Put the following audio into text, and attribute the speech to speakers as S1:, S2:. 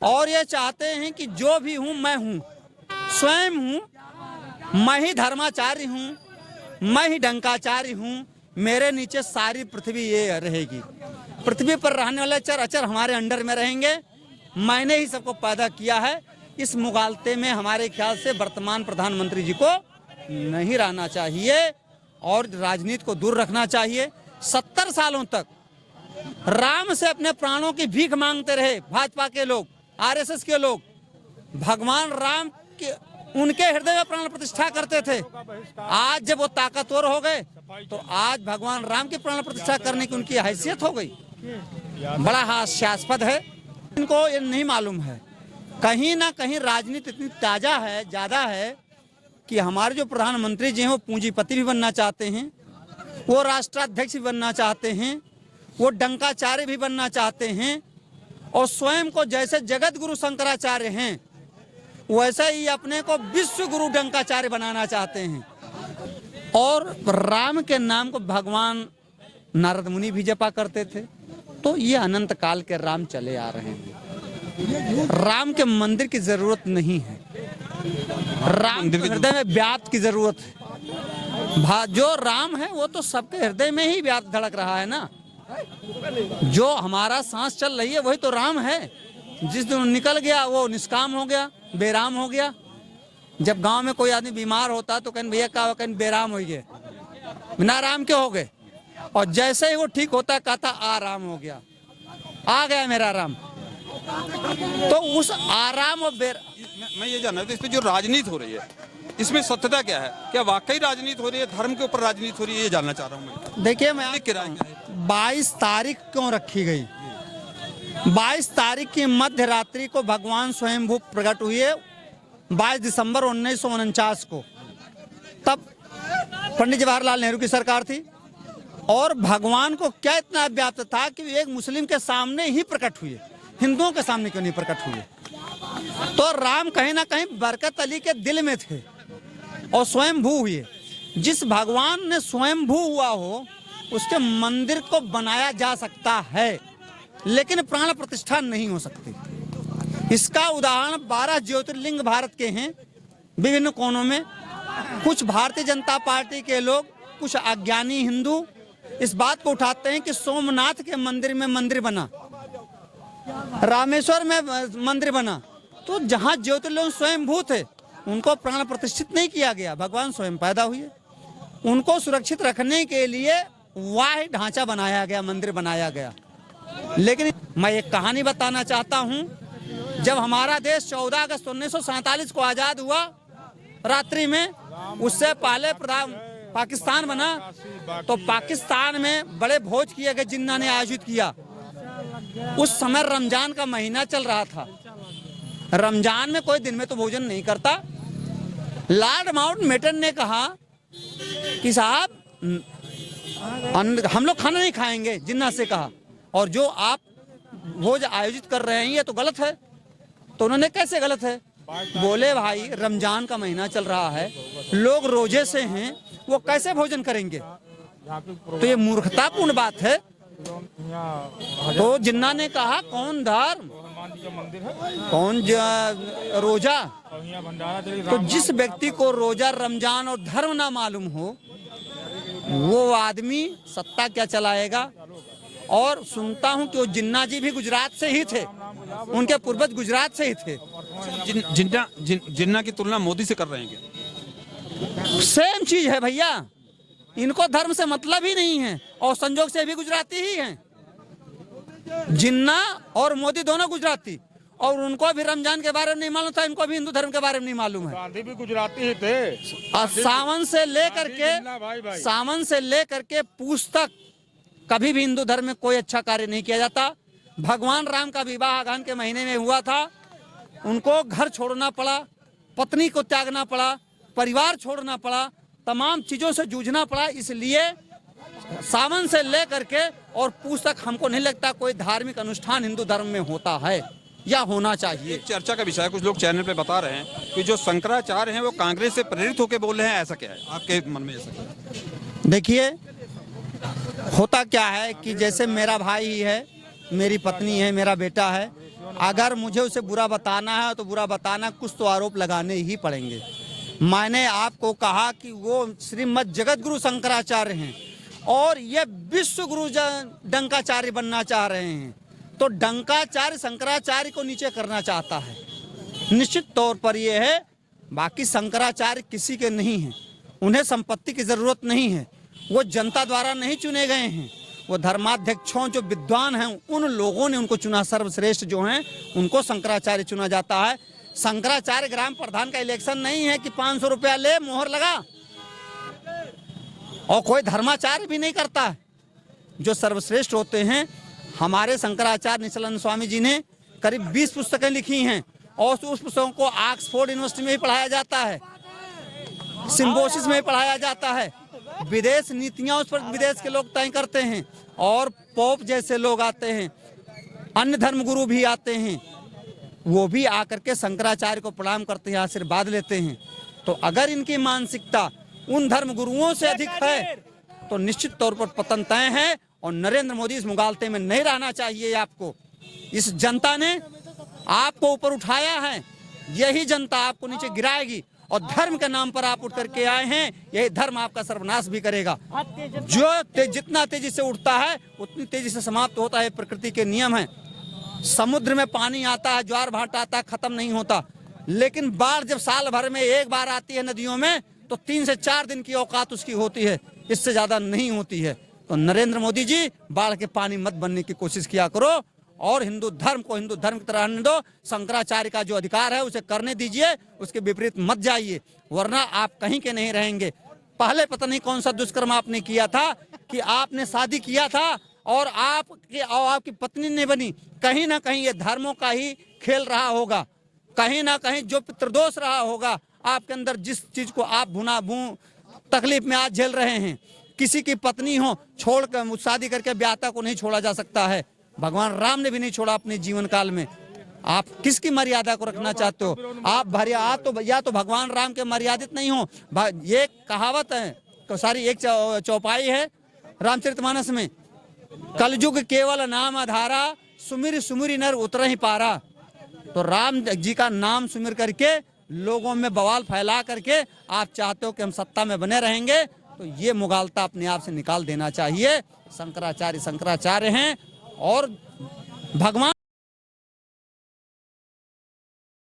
S1: और ये चाहते हैं कि जो भी हूँ मैं हूँ, स्वयं हूँ, मैं ही धर्माचार्य हूँ, मैं ही डंकाचार्य हूँ, मेरे नीचे सारी पृथ्वी ये रहेगी। पृथ्वी पर रहने वाले चर अचर हमारे अंडर में रहेंगे, मैंने ही सबको पैदा किया है। इस मुगालते में हमारे ख्याल से वर्तमान प्रधानमंत्री जी को नहीं रहना चाहिए और राजनीति को दूर रखना चाहिए। 70 सालों तक राम से अपने प्राणों की भीख मांगते रहे भाजपा के लोग, आरएसएस के लोग। भगवान राम के उनके हृदय में प्राण प्रतिष्ठा करते थे। आज जब वो ताकतवर हो गए तो आज भगवान राम की प्राण प्रतिष्ठा करने की उनकी हैसियत हो गई। बड़ा हास्यास्पद है। इनको ये नहीं मालूम है, कहीं ना कहीं राजनीति इतनी ताजा है, ज्यादा है कि हमारे जो प्रधानमंत्री जी हैं वो पूंजीपति भी बनना चाहते हैं, वो राष्ट्राध्यक्ष भी बनना चाहते हैं, वो डंकाचार्य भी बनना चाहते हैं और स्वयं को जैसे जगत गुरु शंकराचार्य हैं वैसे ही अपने को विश्व गुरु डंकाचार्य बनाना चाहते हैं। और राम के नाम को भगवान नारद मुनि भी जपा करते थे। तो ये अनंत काल के राम चले आ रहे हैं। राम के मंदिर की जरूरत नहीं है, राम के हृदय में व्याप्त की जरूरत है। जो राम है वो तो सबके हृदय में ही व्याप्त धड़क रहा है ना। जो हमारा सांस चल रही है वही तो राम है। जिस दिन निकल गया वो निष्काम हो गया, बेराम हो गया। जब गांव में कोई आदमी बीमार होता तो कहने भैया क्या कहीं बेराम हो गए, बिना राम के हो गए। और जैसे ही वो ठीक होता कहता आराम हो गया, आ गया मेरा राम। तो उस आराम और
S2: मैं ये जानना था, इस पे जो राजनीति हो रही है इसमें सत्यता क्या है? क्या वाकई राजनीति हो रही है, धर्म के ऊपर राजनीति हो रही है? ये जानना चाह रहा हूँ मैं।
S1: देखिए, मैं 22 तारीख क्यों रखी गई? 22 तारीख की मध्य रात्रि को भगवान स्वयंभू प्रकट हुए 22 दिसंबर 1949 को। तब पंडित जवाहरलाल नेहरू की सरकार थी और भगवान को क्या इतना व्याप्त था कि एक मुस्लिम के सामने ही प्रकट हुए, हिंदुओं के सामने क्यों नहीं प्रकट हुए? तो राम कहीं ना कहीं बरकत अली के दिल में थे और स्वयंभू हुए। जिस भगवान ने स्वयंभू हुआ हो उसके मंदिर को बनाया जा सकता है, लेकिन प्राण प्रतिष्ठा नहीं हो सकती। इसका उदाहरण 12 ज्योतिर्लिंग भारत के हैं विभिन्न कोनों में। कुछ भारतीय जनता पार्टी के लोग, कुछ अज्ञानी हिंदू इस बात को उठाते हैं कि सोमनाथ के मंदिर में मंदिर बना, रामेश्वर में मंदिर बना। तो जहां ज्योतिर्लिंग स्वयंभू थे उनको प्राण प्रतिष्ठित नहीं किया गया, भगवान स्वयं पैदा हुए। उनको सुरक्षित रखने के लिए वह ढांचा बनाया गया, मंदिर बनाया गया। लेकिन मैं एक कहानी बताना चाहता हूं। जब हमारा देश 14 अगस्त 1947 को आजाद हुआ रात्रि में, उससे पहले पाकिस्तान बना, तो पाकिस्तान में बड़े भोज किए गए, जिन्ना ने आयोजित किया। उस समय रमजान का महीना चल रहा था। रमजान में कोई दिन में तो भोजन नहीं करता। लॉर्ड माउंटबेटन ने कहा कि साहब हम लोग खाना नहीं खाएंगे, जिन्ना से कहा, और जो आप भोज आयोजित कर रहे हैं ये तो गलत है। तो उन्होंने कैसे गलत है? बोले भाई रमजान का महीना चल रहा है, लोग रोजे से हैं, वो कैसे भोजन करेंगे? तो ये मूर्खतापूर्ण बात है। तो जिन्ना ने कहा कौन धर्म, कौन रोजा? तो जिस व्यक्ति को रोजा, रमजान और धर्म ना मालूम हो वो आदमी सत्ता क्या चलाएगा? और सुनता हूं कि वो जिन्ना जी भी गुजरात से ही थे, उनके पूर्वज गुजरात से ही थे।
S2: जिन्ना की तुलना मोदी से कर रहे हैं क्या?
S1: सेम चीज है भैया। इनको धर्म से मतलब ही नहीं है और संजोग से भी गुजराती ही हैं। जिन्ना और मोदी दोनों गुजराती, और उनको भी रमजान के बारे में नहीं मालूम था, इनको भी हिंदू धर्म के बारे में नहीं मालूम है।
S3: गांधी भी गुजराती ही थे।
S1: और सावन से लेकर के पूछ तक कभी भी हिंदू धर्म में कोई अच्छा कार्य नहीं किया जाता। भगवान राम का विवाह अगहन के महीने में हुआ था, उनको घर छोड़ना पड़ा, पत्नी को त्यागना पड़ा, परिवार छोड़ना पड़ा, तमाम चीजों से जूझना पड़ा। इसलिए सावन से लेकर के और पूछ तक हमको नहीं लगता कोई धार्मिक अनुष्ठान हिंदू धर्म में होता है या होना चाहिए।
S2: चर्चा का विषय है, कुछ लोग चैनल पे बता रहे हैं कि जो शंकराचार्य हैं वो कांग्रेस से प्रेरित होकर बोल रहे हैं, ऐसा क्या है आपके मन में? ऐसा क्या है?
S1: देखिए, होता क्या है कि जैसे मेरा भाई ही है, मेरी पत्नी है, मेरा बेटा है, अगर मुझे उसे बुरा बताना है तो बुरा बताना, कुछ तो आरोप लगाने ही पड़ेंगे। मैंने आपको कहा कि वो श्रीमद् जगत गुरु शंकराचार्य हैं और ये विश्व गुरु डंकाचार्य बनना चाह रहे हैं, तो डंकाचार्य शंकराचार्य को नीचे करना चाहता है। निश्चित तौर पर यह है, बाकी शंकराचार्य किसी के नहीं हैं, उन्हें संपत्ति की जरूरत नहीं है, वो जनता द्वारा नहीं चुने गए हैं, वो धर्माध्यक्षों जो विद्वान हैं उन लोगों ने उनको चुना, सर्वश्रेष्ठ जो हैं उनको शंकराचार्य चुना जाता है। शंकराचार्य ग्राम प्रधान का इलेक्शन नहीं है कि 500 रुपया ले मोहर लगा, और कोई धर्माचार्य भी नहीं करता है। जो सर्वश्रेष्ठ होते हैं, हमारे शंकराचार्य निश्चलानंद स्वामी जी ने करीब 20 पुस्तकें लिखी हैं और उस पुस्तकों को ऑक्सफोर्ड यूनिवर्सिटी में ही पढ़ाया जाता है, सिम्बोसिस में ही पढ़ाया जाता है। विदेश नीतियां उस पर विदेश के लोग तय करते हैं और पोप जैसे लोग आते हैं, अन्य धर्म गुरु भी आते हैं, वो भी आकर के शंकराचार्य को प्रणाम करते हैं, आशीर्वाद लेते हैं। तो अगर इनकी मानसिकता उन धर्म गुरुओं से अधिक है तो निश्चित तौर पर पतन तय है और नरेंद्र मोदी इस मुगालते में नहीं रहना चाहिए। आपको इस जनता ने आपको ऊपर उठाया है, यही जनता आपको नीचे गिराएगी और धर्म के नाम पर आप उठ करके आए हैं, यही धर्म आपका सर्वनाश भी करेगा। जो जितना तेजी से उठता है उतनी तेजी से समाप्त होता है, प्रकृति के नियम है। समुद्र में पानी आता है, ज्वार भाटा आता है, खत्म नहीं होता, लेकिन बाढ़ जब साल भर में एक बार आती है नदियों में तो 3 से 4 दिन की औकात उसकी होती है, इससे ज्यादा नहीं होती है। तो नरेंद्र मोदी जी, बाढ़ के पानी मत बनने की कोशिश किया करो और हिंदू धर्म को हिंदू धर्म की तरह रहने दो। शंकराचार्य का जो अधिकार है उसे करने दीजिए, उसके विपरीत मत जाइए, वरना आप कहीं के नहीं रहेंगे। पहले पता नहीं कौन सा दुष्कर्म आपने किया था कि आपने शादी किया था और आपकी पत्नी नहीं बनी। कहीं ना कहीं ये धर्मों का ही खेल रहा होगा, कहीं ना कहीं जो पितृदोष रहा होगा आपके अंदर, जिस चीज को आप भुना तकलीफ में आज झेल रहे हैं। किसी की पत्नी हो, छोड़ कर शादी करके ब्याहता को नहीं छोड़ा जा सकता है, भगवान राम ने भी नहीं छोड़ा अपने जीवन काल में। आप किसकी मर्यादा को रखना चाहते हो? आप या तो भगवान राम के मर्यादित नहीं हो। ये कहावत है, सारी एक चौपाई है रामचरितमानस में, कलयुग केवल नाम आधारा, सुमिर सुमिर नर उतर ही पारा। तो राम जी का नाम सुमिर करके लोगों में बवाल फैला करके आप चाहते हो कि हम सत्ता में बने रहेंगे, तो ये मुगालता अपने आप से निकाल देना चाहिए। शंकराचार्य शंकराचार्य हैं और भगवान